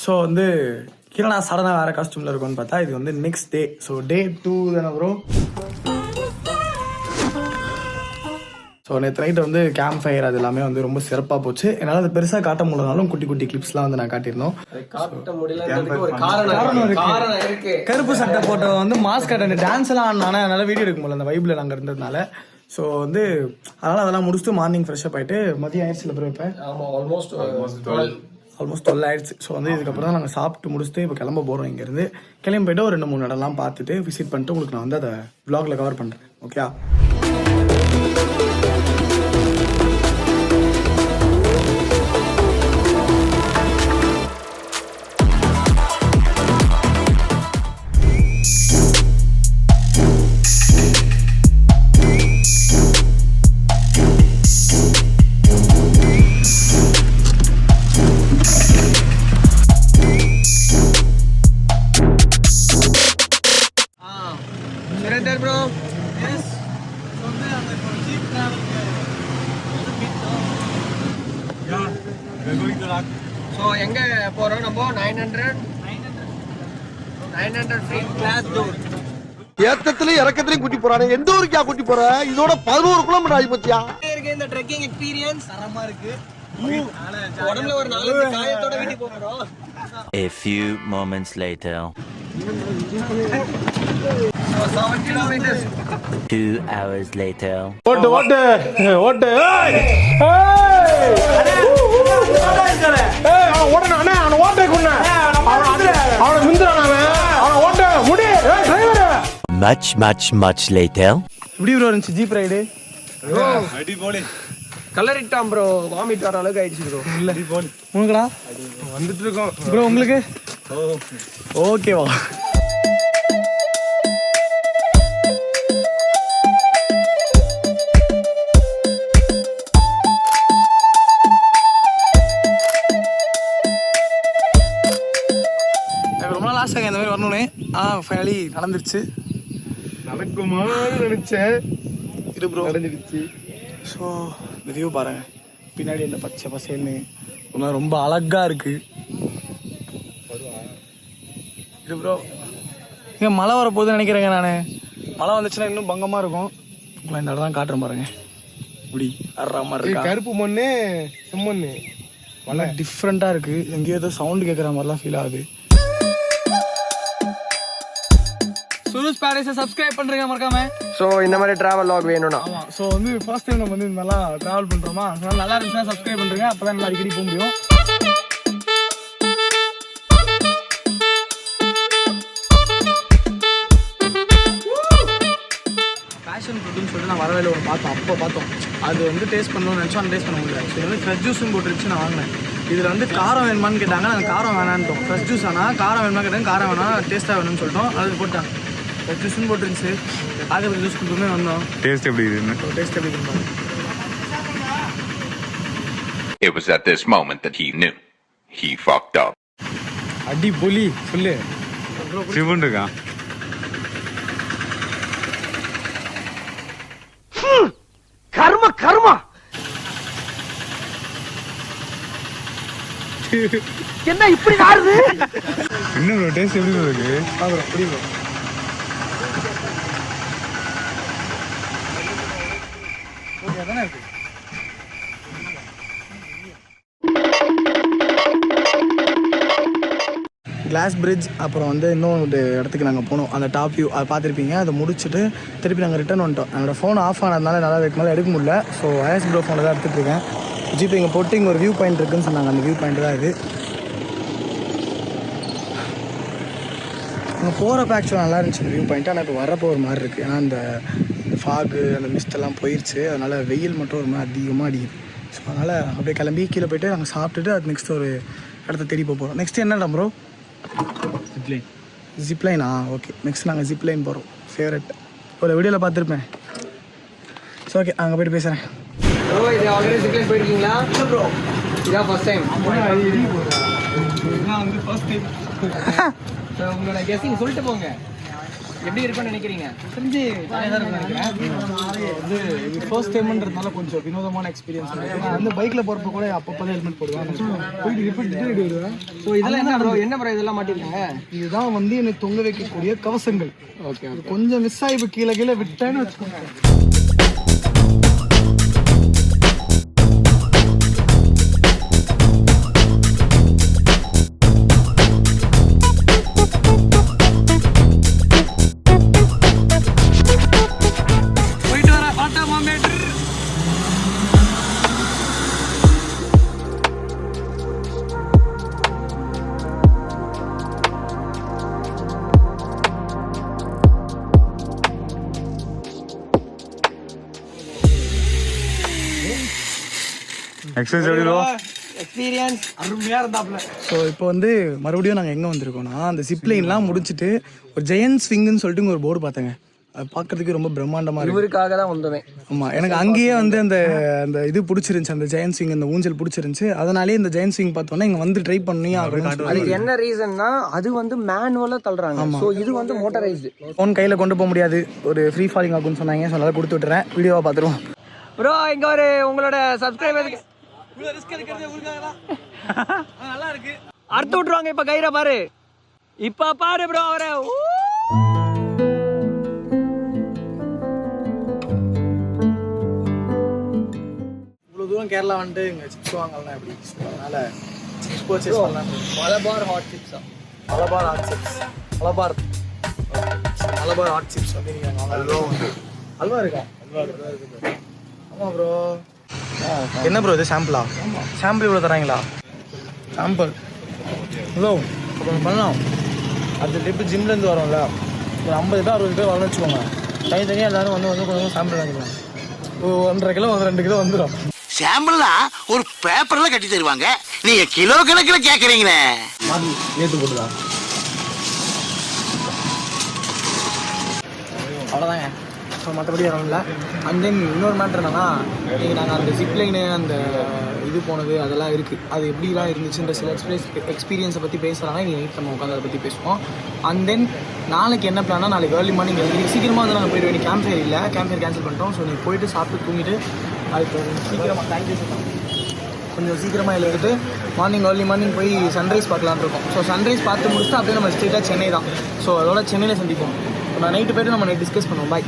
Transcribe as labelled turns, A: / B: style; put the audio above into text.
A: So வந்து கீழே சடனாக வேறு காஸ்டியூமில் இருக்கும்னு பார்த்தா இது வந்து நெக்ஸ்ட் டே. ஸோ டே 2 தானே ப்ரோ. ஸோ நேற்று நைட்டு வந்து கேம்ப் ஃபயர் அது எல்லாமே வந்து ரொம்ப சிறப்பாக போச்சு. என்னால் அது பெருசாக காட்ட முடியலனாலும் குட்டி குட்டி கிளிப்ஸ்லாம் வந்து நான் காட்டியிருந்தோம். கருப்பு சட்டை போட்ட வந்து மாஸ்க் கட்ட டான்ஸ் எல்லாம் ஆடினானே, அதனால வீடியோ எடுக்க முடியல அந்த வைப்பில் நாங்கள் இருந்ததுனால. ஸோ வந்து அதனால் அதெல்லாம் முடிச்சுட்டு மார்னிங் ஃப்ரெஷ்ஷப் ஆகிட்டு மதியம் ஆயிடுச்சு இல்லை ப்ரோ. இப்போ ஆல்மோஸ்ட் 12 ஆயிடுச்சு. ஸோ வந்து இதுக்கப்புறம் தான் நாங்கள் சாப்பிட்டு முடிச்சுட்டு இப்போ கிளம்ப போகிறோம். இங்கேருந்து கிளம்பி போய்ட்டு ஒரு 2-3 இடம்லாம் பார்த்துட்டு விசிட் பண்ணிட்டு உங்களுக்கு நான் வந்து அதை vlogல கவர் பண்ணுறேன். ஓகே.
B: So எங்க போறோம் நம்ம 900 feet glass door.
C: ஏத்தத்திலயும் இறக்கத்திலயும் கூட்டி போறானே. எந்த ஊருக்கா கூட்டி போற? இதோட 11 கிலோமீட்டர் ஆகி போச்சியா.
B: இந்த ட்ரெக்கிங் எக்ஸ்பீரியன்ஸ் தரமா இருக்கு. உடம்புல ஒரு 4 காயத்தோட வீட்டுக்கு போறோம்.
D: A few moments later.
B: 7 kilometers.
D: 2 hours later.
C: ஓட்டு ஓட்டு ஓட்டு. ஏய் ஏய் அவன் ஓடணும் அண்ணா. அவன் ஓட்டை கொண்ண. அவன் முந்திரான் அவன் ஓட்ட முடி. ஏய் டிரைவர்.
D: Much later.
A: எப்படி ப்ரோ இருந்துச்சு ஜீப் ரைடு?
B: அடி போலே கலரிட்டாம் ப்ரோ. வாமிட் வர அளவுக்கு ஆயிடுச்சு ப்ரோ.
A: இல்ல உங்களுக்குடா
C: வந்துட்டு இருக்கோம்
A: ப்ரோ. உங்களுக்கு ஓகேவா? ரொம்ப நாள் ஆசைங்க இந்த மாதிரி வரணும்னு. ஃபைனலி நடந்துருச்சு.
C: நடக்குமான்னு நினைச்சேன்.
A: இது ப்ரோ
C: நடந்துடுச்சு.
A: ஸோ இந்த வியூ பாருங்க. பின்னாடி இந்த பச்சை பசேன்னு ரொம்ப அழகா இருக்கு. இது ப்ரோ இங்கே மழை வரப்போகுதுன்னு நினைக்கிறேங்க. நான் மழை வந்துச்சுன்னா இன்னும் பங்கமாக இருக்கும். உங்களை இந்த இடம் தான் காட்டுறேன் பாருங்க. இப்படி அற மாதிரி இருக்கா.
C: கருப்பு மண்ணு செம்மண்ணு
A: நல்லா டிஃப்ரெண்ட்டாக இருக்குது. எங்கேயோ ஏதோ சவுண்டு கேட்குற மாதிரிலாம் ஃபீல் ஆகுது. சுருஸ் பேரடைஸை சப்ஸ்கிரைப் பண்ணுறீங்க மறக்காம.
B: ஸோ இந்த மாதிரி டிராவல் லாக் வேணும்னா
A: ஆமாம். ஸோ வந்து ஃபர்ஸ்ட் டைம் நம்ம வந்து இந்த மாதிரிலாம் ட்ராவல் பண்ணுறோமா, அதனால நல்லா இருந்துச்சுன்னா சப்ஸ்கிரைப் பண்ணுறீங்க. அப்போ தான் நல்லா அடிக்கடி போக முடியும். பேஷன் ஃபுட்டுன்னு சொல்லிட்டு நான் வரவேல ஒரு பார்த்தோம். அது வந்து டேஸ்ட் பண்ணணும்னு நினச்சோம். அந்த டேஸ்ட் பண்ண முடியாது. ஸோ வந்து ஃப்ரெஷ் ஜூஸும் போட்டுருச்சு. நான் வாங்கினேன். இதில் வந்து காரம் வேணுமான்னு கேட்டாங்க. நாங்கள் காரம் வேணான்ட்டோம். ஃப்ரெஷ் ஜூஸ் ஆனால் காரம் வேணுமா கேட்டாங்க. காரம் வேணாம் டேஸ்ட்டாக வேணும்னு சொல்லிட்டோம். அது போட்டாங்க. ஃப்ரெஷ் ஜூஸும் போட்டுருந்துச்சு. ஆகப்பட்ட ஜூஸ் கொடுத்துமே வந்தோம்.
C: டேஸ்ட் எப்படி இருக்குன்னு
A: டேஸ்ட் எப்படி இருக்கும்.
E: It was at this moment that he knew he fucked up.
A: அடி பொலி சொல்லு.
C: சிவன் இருக்கா?
B: கர்ம கர்மா. என்ன இப்படி ஆடுது?
C: இன்னும் ப்ரோ டேஸ்ட் எப்படி இருக்கு?
A: அப்புறம் புரியும். ஓகே தானே இருக்கு. கிளாஸ் பிரிட்ஜ் அப்புறம் வந்து இன்னொரு இடத்துக்கு நாங்கள் போனோம். அந்த டாப் வியூ அதை பார்த்துருப்பீங்க. அதை முடிச்சுட்டு திருப்பி நாங்கள் ரிட்டர்ன் வந்துட்டோம். என்னோடய ஃபோன் ஆஃப் ஆனதுனால நல்லா இதுக்கு மேலே எடுக்க முடியல. ஸோ ஐஎஸ் ப்ரோ ஃபோனில் தான் எடுத்துகிட்டு இருக்கேன். ஜிபே இங்கே போட்டு இங்கே ஒரு வியூ பாயிண்ட் இருக்குன்னு சொன்னாங்க. அந்த வியூ பாயிண்ட் தான் இது. அங்கே போகிறப்ப ஆக்சுவலாக நல்லா இருந்துச்சு அந்த வியூ பாயிண்ட். ஆனால் இப்போ வரப்போ ஒரு மாதிரி இருக்குது. ஏன்னா அந்த ஃபாகு அந்த மிஸ்டெல்லாம் போயிடுச்சு. அதனால் வெயில் மட்டும் ஒரு மாதிரி அதிகமாக அடிக்குது. ஸோ அதனால் அப்படியே கிளம்பி கீழே போய்ட்டு நாங்கள் சாப்பிட்டுட்டு அது நெக்ஸ்ட் ஒரு இடத்த தேடி போகிறோம். நெக்ஸ்ட் என்னடா ப்ரோ? ஜிப்லைனா? ஓகே. நெக்ஸ்ட் நாங்கள் ஜிப்லைன் போகிறோம். ஃபேவரட் ஒரு வீடியோவில் பார்த்துருப்பேன். ஸோ ஓகே அங்கே போய்ட்டு பேசுகிறேன்.
B: ப்ரோ இது ஆல்ரெடி ஜிப்லைன் போயிருக்கீங்களா? இல்லை ப்ரோ இதான் ஃபர்ஸ்ட் டைம்.
A: நான் வந்து ஃபர்ஸ்ட் டைம்.
B: ஸோ உங்களோட கெஸ்ஸிங் சொல்லிட்டு போங்க. எப்படி இருக்கும்னு நினைக்கிறீங்க?
A: தெரிஞ்சு ஜாலியாக தான் இருக்கும்னு நினைக்கிறேன். வந்து இது ஃபர்ஸ்ட் டைம்ன்றதுனால கொஞ்சம் வினோதமான எக்ஸ்பீரியன்ஸ் இருக்குது. நான் வந்து பைக்கில் போகிறப்ப கூட அப்பப்போ ஹெல்மெட் போடுவேன், போயிட்டு ரிப்பீட் வருவேன்.
B: ஸோ இதெல்லாம் என்ன ப்ரோ இதெல்லாம் மாட்டிருக்காங்க?
A: இதுதான் வந்து எனக்கு தொங்க வைக்கக்கூடிய கவசங்கள்.
B: ஓகே
A: கொஞ்சம் மிஸ் ஆகி கீழே விட்டேன்னு வச்சுக்கோங்க.
B: எக்ஸ்பீரியன்ஸ்
A: அருமையாக இருந்தாப்புல. ஸோ இப்போ வந்து மறுபடியும் நாங்கள் எங்கே வந்திருக்கோம்னா, அந்த சிப்லைன்லாம் முடிச்சுட்டு ஒரு ஜெயன்ட் ஸ்விங்குன்னு சொல்லிட்டு ஒரு போர்டு பார்த்தேங்க. அது பார்க்கறதுக்கு ரொம்ப பிரம்மாண்டமாக இருக்கு.
B: இவருக்காக தான் வந்தோமே.
A: ஆமாம், எனக்கு அங்கேயே வந்து அந்த அந்த இது பிடிச்சிருந்துச்சு, அந்த ஜெயன்ட் ஸ்விங், அந்த ஊஞ்சல் பிடிச்சிருந்துச்சு. அதனாலே இந்த ஜெயன்ட் ஸ்விங் பார்த்தோன்னா இங்கே வந்து ட்ரை பண்ணி
B: அதுக்கு என்ன ரீசன்னா அது வந்து மேனுவலாக தள்ளுறாங்க. ஸோ இது வந்து மோட்டரைஸ்டு.
A: ஃபோன் கையில் கொண்டு போக முடியாது, ஒரு ஃப்ரீ ஃபாலிங் ஆகும்னு சொன்னாங்க. ஸோ அதனால் கொடுத்து விட்டுறேன், வீடியோவாக பார்த்துருவோம்.
B: ப்ரோ இங்கே ஒரு உங்களோட சப்ஸ்கிரைபருக்கு
A: நல்லா இருக்கு.
B: அறுத்து விட்டுருவாங்க இப்ப கயிறை பாரு. இப்ப பாரு ப்ரோ அவரை.
A: இவ்வளோ தூரம் கேரளா வந்துட்டு இங்கே சிப்ஸ் வாங்கலாம் எப்படி, அதனால சிப்ஸ் பர்ச்சேஸ் பண்ணலாம்.
B: மலபார் ஹாட் சிப்ஸா?
A: Malabar hot chips, Malabar hot chips அப்படின்னு அல்வா இருக்கா? ஆமாம் ப்ரோ. என்ன ப்ரோ இது சாம்பிளா? சாம்பிள் இவ்வளோ தராங்களா? சாம்பிள் இவ்வளோ அப்புறம் பண்ணலாம். அது ட்ரிப்பு ஜிம்லேருந்து வரோம்ல, ஒரு 50 பேர் 60 பேர் வரணும்னு வச்சுக்கோங்க. தனித்தனியாக எல்லாரும் வந்து கொஞ்சம் சாம்பிள் வாங்கிக்கலாம். ஒரு 1.5 கிலோ 2 கிலோ வந்துடும்.
F: சாம்பிள்னா ஒரு பேப்பர்ல கட்டி தருவாங்க, நீங்க கிலோ கணக்கில் கேட்குறீங்களே.
A: ஏற்று போட்டுதான் அவ்வளோதாங்க. ஸோ மற்றபடி வரோம் இல்லை. அண்ட் தென் இன்னொரு மேட்ரு என்னன்னா, நீங்கள் நாங்கள் அந்த ஜிப்லைனு அந்த இது போனது அதெல்லாம் இருக்குது, அது எப்படிலாம் இருந்துச்சுன்ற சில எக்ஸ்பீரியன்ஸை பற்றி பேசுகிறாங்கன்னா நீங்கள் வெயிட் பண்ண உட்காந்து அதை பற்றி பேசுவோம். அண்ட் தென் நாளைக்கு என்ன பிளான்னா, நாளைக்கு ஏர்லி மார்னிங் சீக்கிரமாக வந்து நாங்கள் போயிட்டு வேண்டிய கேம்ப் ஃபயர் இல்லை, கேம்ப் ஃபயர் கேன்சல் பண்ணிட்டோம். ஸோ நீங்கள் போயிட்டு சாப்பிட்டு தூங்கிட்டு அதுக்கு சீக்கிரமாக கொஞ்சம் சீக்கிரமாக இதில் எடுத்து ஏர்லி மார்னிங் போய் சன்ரைஸ் பார்க்கலான்னு இருக்கோம். ஸோ சன்ரைஸ் பார்த்து முடிச்சுட்டு அப்படியே நம்ம ஸ்ட்ரெயிட்டாக சென்னை தான். ஸோ அதோட சென்னையில் சந்திப்போம். நான் நைட்டு போய்ட்டு நம்ம டிஸ்கஸ் பண்ணுவோம். பாய்.